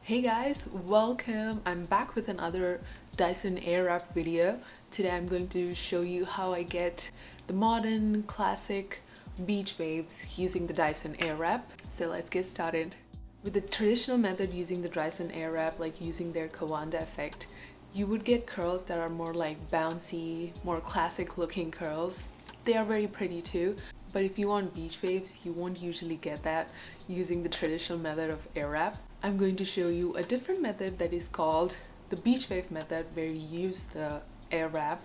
Hey guys, welcome. I'm back with another Dyson Airwrap video. Today I'm going to show you how I get the modern classic beach waves using the Dyson Airwrap. So let's get started. With the traditional method using the Dyson Airwrap, like using their Kawanda effect, you would get curls that are more like bouncy, more classic looking curls. They are very pretty too. But if you want beach waves, you won't usually get that using the traditional method of Airwrap. I'm going to show you a different method that is called the beach wave method, where you use the Airwrap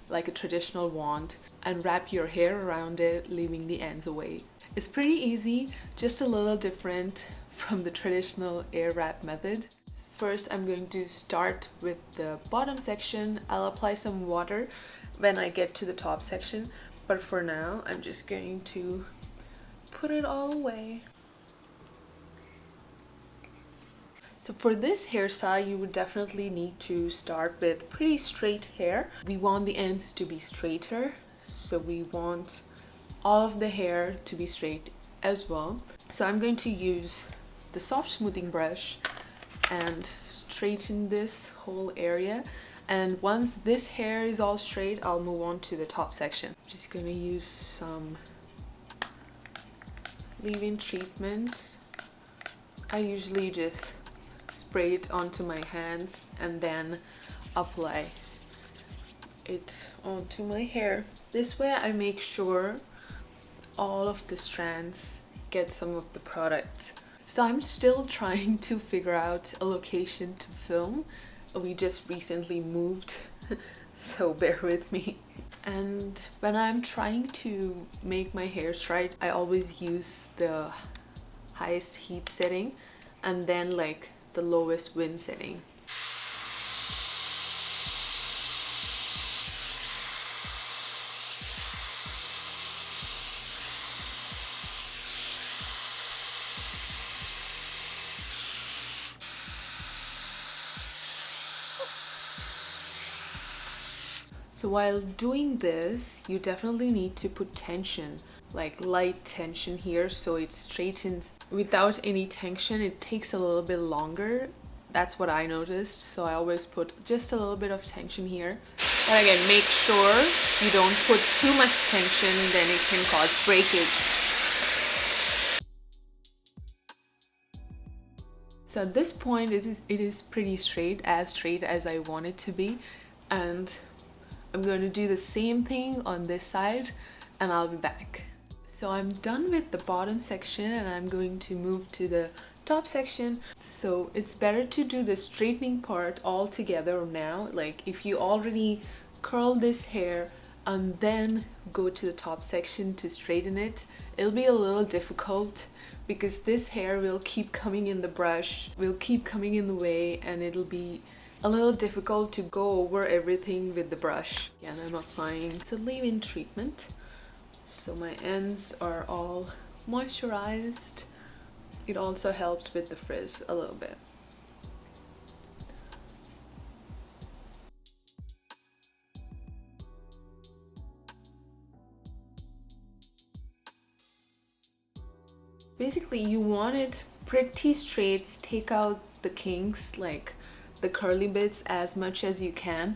like a traditional wand and wrap your hair around it, leaving the ends away. It's pretty easy, just a little different from the traditional Airwrap method. First, I'm going to start with the bottom section. I'll apply some water when I get to the top section. But for now, I'm just going to put it all away. So for this hairstyle, you would definitely need to start with pretty straight hair. We want the ends to be straighter, so we want all of the hair to be straight as well. So I'm going to use the soft smoothing brush and straighten this whole area. And once this hair is all straight, I'll move on to the top section. I'm just gonna use some leave-in treatment. I usually just spray it onto my hands and then apply it onto my hair. This way I make sure all of the strands get some of the product. So I'm still trying to figure out a location to film. We just recently moved, so bear with me. And when I'm trying to make my hair straight, I always use the highest heat setting and then like the lowest wind setting. So while doing this, you definitely need to put tension, like light tension here, so it straightens. Without any tension, it takes a little bit longer. That's what I noticed, so I always put just a little bit of tension here. And again, make sure you don't put too much tension, then it can cause breakage. So at this point, it is pretty straight as I want it to be. And I'm going to do the same thing on this side and I'll be back. So I'm done with the bottom section and I'm going to move to the top section. So it's better to do the straightening part all together now. Like if you already curl this hair and then go to the top section to straighten it, it'll be a little difficult because this hair will keep coming in the brush, will keep coming in the way, and it'll be a little difficult to go over everything with the brush. And I'm applying the leave-in treatment, so my ends are all moisturized. It also helps with the frizz a little bit. Basically, you want it pretty straight. Take out the kinks, like the curly bits, as much as you can,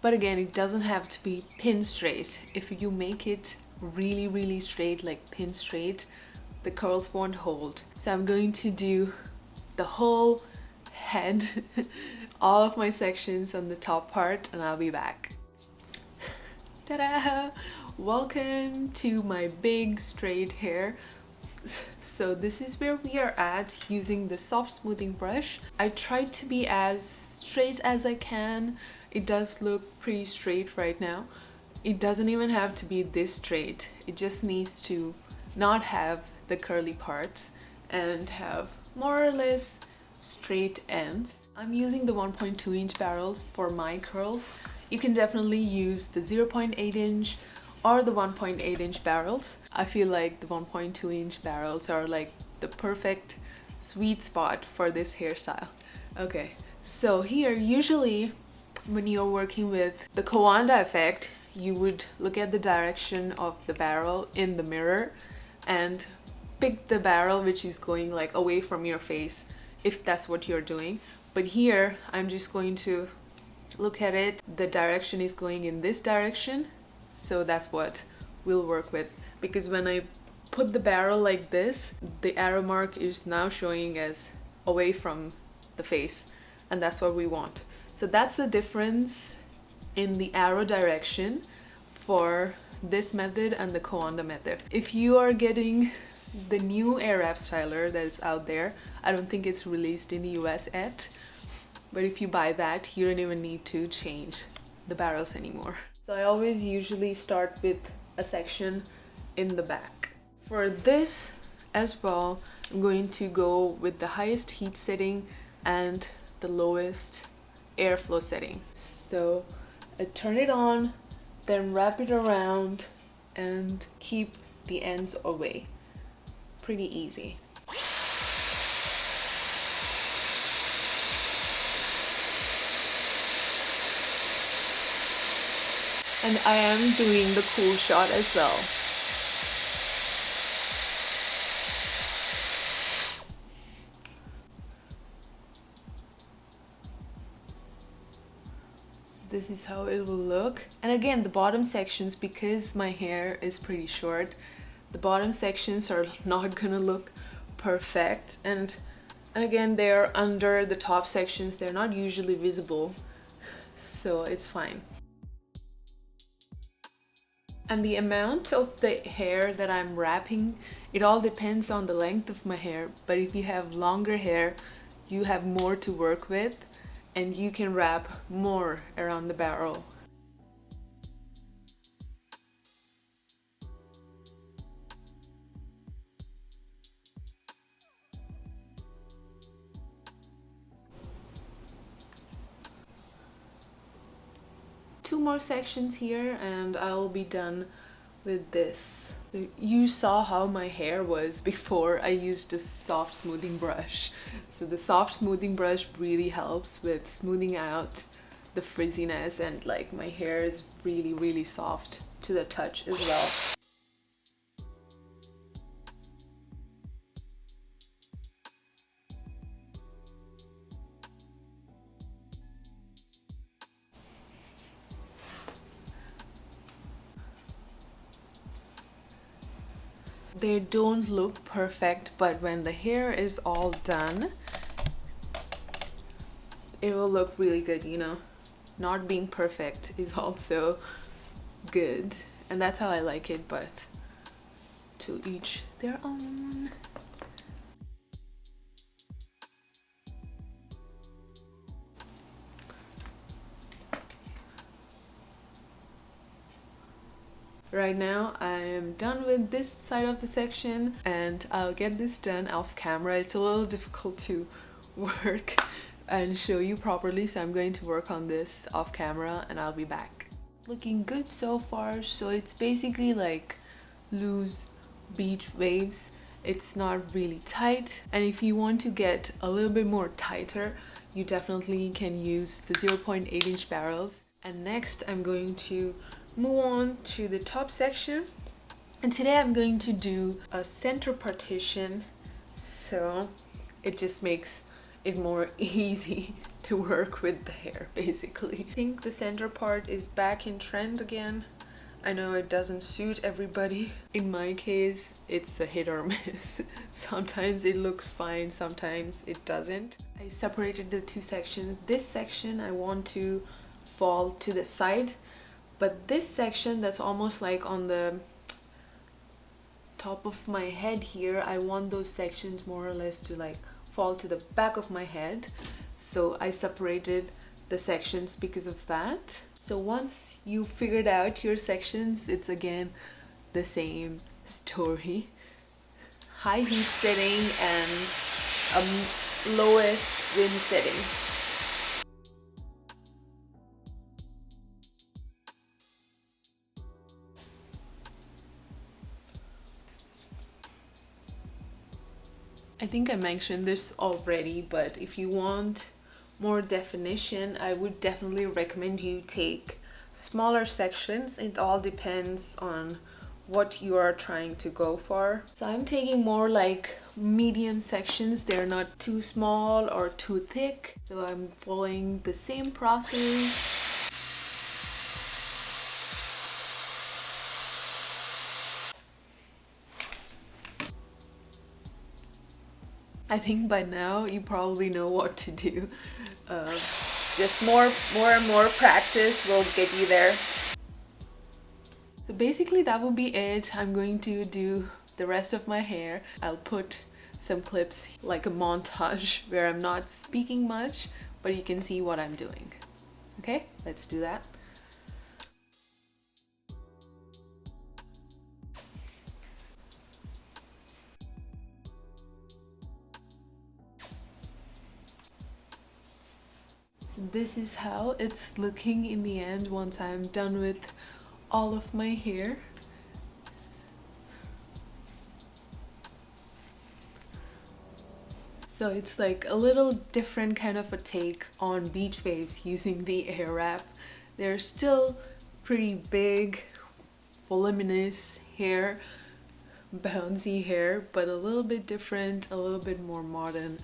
but again, it doesn't have to be pin straight. If you make it really straight, like pin straight, the curls won't hold. So I'm going to do the whole head all of my sections on the top part and I'll be back. Ta-da! Welcome to my big straight hair. So this is where we are at using the soft smoothing brush. I tried to be as straight as I can. It does look pretty straight right now. It doesn't even have to be this straight. It just needs to not have the curly parts and have more or less straight ends. I'm using the 1.2 inch barrels for my curls. You can definitely use the 0.8 inch or the 1.8 inch barrels. I feel like the 1.2 inch barrels are like the perfect sweet spot for this hairstyle. Okay, so here usually when you're working with the Kawanda effect, you would look at the direction of the barrel in the mirror and pick the barrel which is going like away from your face if that's what you're doing. But here I'm just going to look at it. The direction is going in this direction, so that's what we'll work with. Because when I put the barrel like this, the arrow mark is now showing as away from the face, and that's what we want. So that's the difference in the arrow direction for this method and the Coanda method. If you are getting the new Airwrap styler that's out there, I don't think it's released in the US yet, but if you buy that, you don't even need to change the barrels anymore. So I always usually start with a section in the back. For this as well, I'm going to go with the highest heat setting and the lowest airflow setting. So I turn it on, then wrap it around and keep the ends away. Pretty easy. And I am doing the cool shot as well. This is how it will look. And again, the bottom sections, because my hair is pretty short, the bottom sections are not gonna look perfect, and again, they're under the top sections. They're not usually visible, so it's fine. And the amount of the hair that I'm wrapping, it all depends on the length of my hair. But if you have longer hair, you have more to work with, and you can wrap more around the barrel. Two more sections here and I'll be done with this. You saw how my hair was before I used a soft smoothing brush. So the soft smoothing brush really helps with smoothing out the frizziness, and like my hair is really soft to the touch as well. They don't look perfect, but when the hair is all done, it will look really good, you know. Not being perfect is also good, and that's how I like it, but to each their own. Right now I am done with this side of the section, and I'll get this done off camera. It's a little difficult to work and show you properly, so I'm going to work on this off camera and I'll be back. Looking good so far. So it's basically like loose beach waves. It's not really tight, and if you want to get a little bit more tighter, you definitely can use the 0.8 inch barrels. And next I'm going to move on to the top section, and today I'm going to do a center partition, so it just makes it more easy to work with the hair basically. I think the center part is back in trend again. I know it doesn't suit everybody. In my case, it's a hit or miss. Sometimes it looks fine, sometimes it doesn't. I separated the two sections. This section I want to fall to the side, but this section that's almost like on the top of my head here, I want those sections more or less to like fall to the back of my head. So I separated the sections because of that. So once you figured out your sections, it's again the same story. High heat setting and lowest wind setting. I think I mentioned this already, but if you want more definition, I would definitely recommend you take smaller sections. It all depends on what you are trying to go for. So I'm taking more like medium sections. They're not too small or too thick. So I'm following the same process. I think by now you probably know what to do. Just more and more practice will get you there. So basically that will be it. I'm going to do the rest of my hair. I'll put some clips like a montage where I'm not speaking much, but you can see what I'm doing. Okay, let's do that. So this is how it's looking in the end once I'm done with all of my hair. So it's like a little different kind of a take on beach waves using the Airwrap. They're still pretty big, voluminous hair, bouncy hair, but a little bit different, a little bit more modern,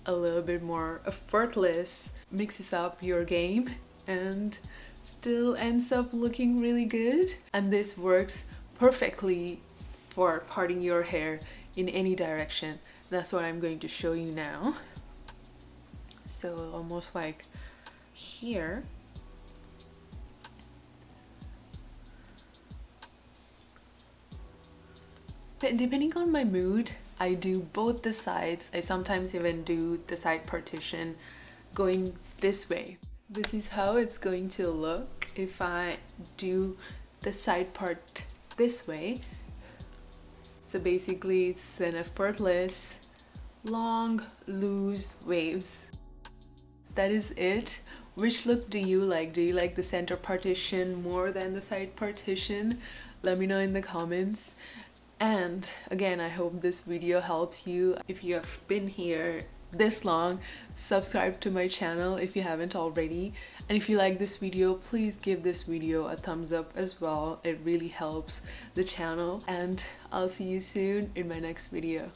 a little bit more effortless. Mixes up your game and still ends up looking really good. And this works perfectly for parting your hair in any direction. That's what I'm going to show you now. So almost like here. Depending on my mood, I do both the sides. I sometimes even do the side partition going this way. This is how it's going to look if I do the side part this way. So basically it's an effortless, long, loose waves. That is it. Which look do you like? Do you like the center partition more than the side partition? Let me know in the comments. And again, I hope this video helps you. If you have been here this long, subscribe to my channel if you haven't already. And if you like this video, please give this video a thumbs up as well. It really helps the channel. And I'll see you soon in my next video.